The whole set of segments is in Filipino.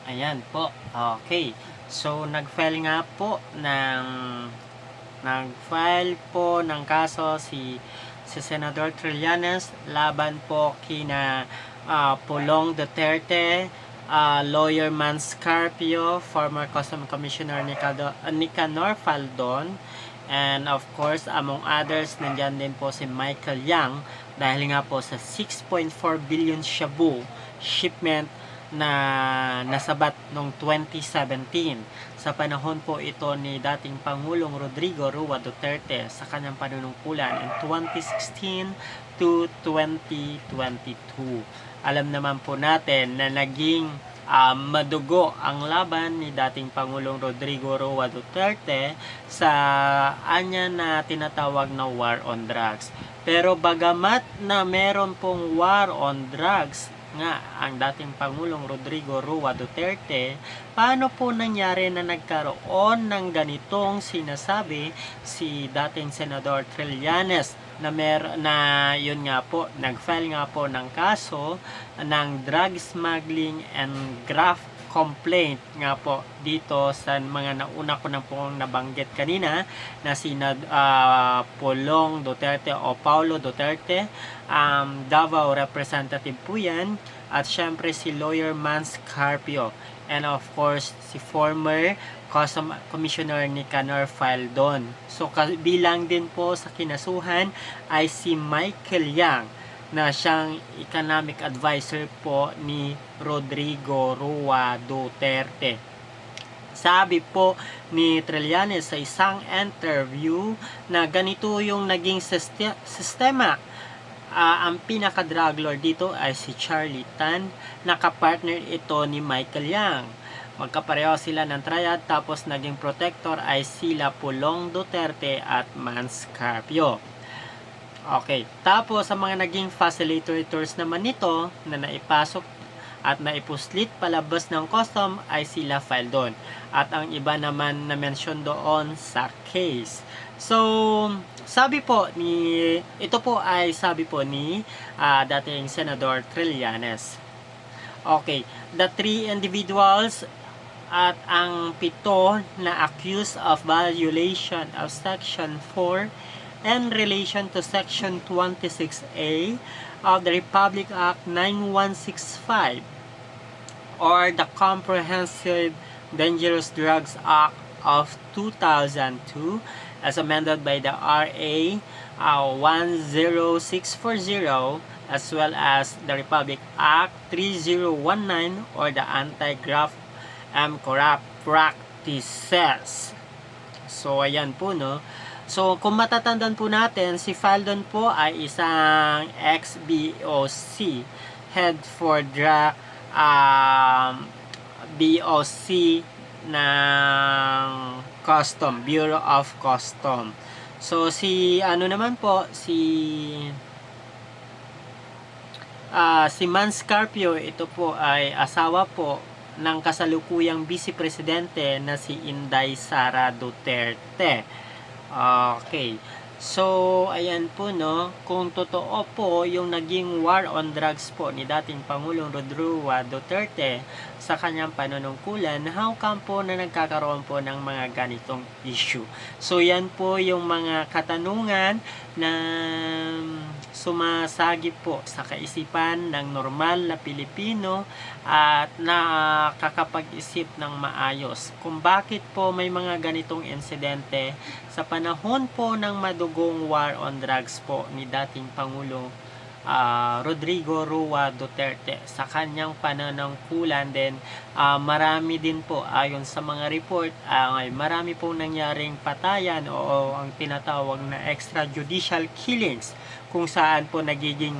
Ayan po. Okay. So, nag-file po ng kaso si Senador Trillanes laban po kina Pulong Duterte, lawyer Mans Carpio, former Customs Commissioner Nicanor Faldon, and of course, among others, nandyan din po si Michael Yang dahil nga po sa 6.4 billion shabu shipment na nasabat noong 2017. Sa panahon po ito ni dating Pangulong Rodrigo Roa Duterte sa kanyang panunungkulan in 2016 to 2022. Alam naman po natin na naging madugo ang laban ni dating Pangulong Rodrigo Roa Duterte sa anya na tinatawag na war on drugs. Pero bagamat na meron pong war on drugs nga ang dating Pangulong Rodrigo Roa Duterte, paano po nangyari na nagkaroon ng ganitong sinasabi si dating Senador Trillanes na yun nga po, nag-file nga po ng kaso ng drug smuggling and graft complaint nga po dito sa mga nauna ko na pong nabanggit kanina na sina Pulong Duterte o Paulo Duterte, Davao representative po yan, at syempre si lawyer Mans Carpio, and of course si former Customs Commissioner Nicanor Faldon. So bilang din po sa kinasuhan ay si Michael Yang na siyang economic advisor po ni Rodrigo Roa Duterte. Sabi po ni Trillanes sa isang interview na ganito yung naging sistema. Ang pinaka-drug lord dito ay si Charlie Tan, nakapartner ito ni Michael Yang. Magkapareho sila ng triad, tapos naging protector ay sila Pulong Duterte at Mans Carpio. Okay, tapos sa mga naging facilitators naman nito na naipasok at naipuslit palabas ng custom ay sila Faldon. At ang iba naman na mention doon sa case. So, ito po ay sabi po ni dating Senador Trillanes. Okay, the 3 individuals at ang 7 na accused of violation of Section 4 in relation to Section 26A of the Republic Act 9165 or the Comprehensive Dangerous Drugs Act of 2002 as amended by the RA 10640 as well as the Republic Act 3019 or the Anti-Graft and Corrupt Practices. So ayan po, no. So kung matatandaan po natin, si Faldon po ay isang ex-BOC, head for the BOC ng Bureau of Custom. So si Mans Carpio, ito po ay asawa po ng kasalukuyang Vice Presidente na si Inday Sara Duterte. Okay. So, ayan po, no, kung totoo po yung naging war on drugs po ni dating Pangulong Rodrigo Duterte sa kanyang panunungkulan, how come po na nagkakaroon po ng mga ganitong issue? So, yan po yung mga katanungan na sumasagi po sa kaisipan ng normal na Pilipino at nakakapag-isip ng maayos kung bakit po may mga ganitong insidente sa panahon po ng madugong war on drugs po ni dating Pangulo Rodrigo Roa Duterte. Sa kanyang pananungkulan din, marami din po ayon sa mga report, marami pong nangyaring patayan o ang tinatawag na extrajudicial killings kung saan po nagiging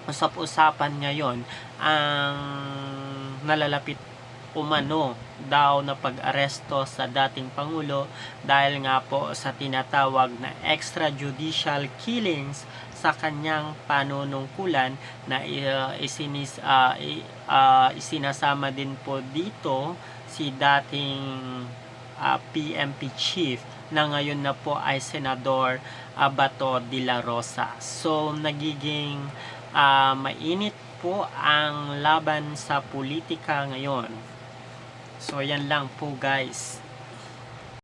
usap-usapan ngayon ang nalalapit umano daw na pag-aresto sa dating Pangulo dahil nga po sa tinatawag na extrajudicial killings sa kanyang panunungkulan na isinasama din po dito si dating PNP chief na ngayon na po ay Senador Bato de la Rosa. So nagiging mainit po ang laban sa politika ngayon. So yan lang po guys.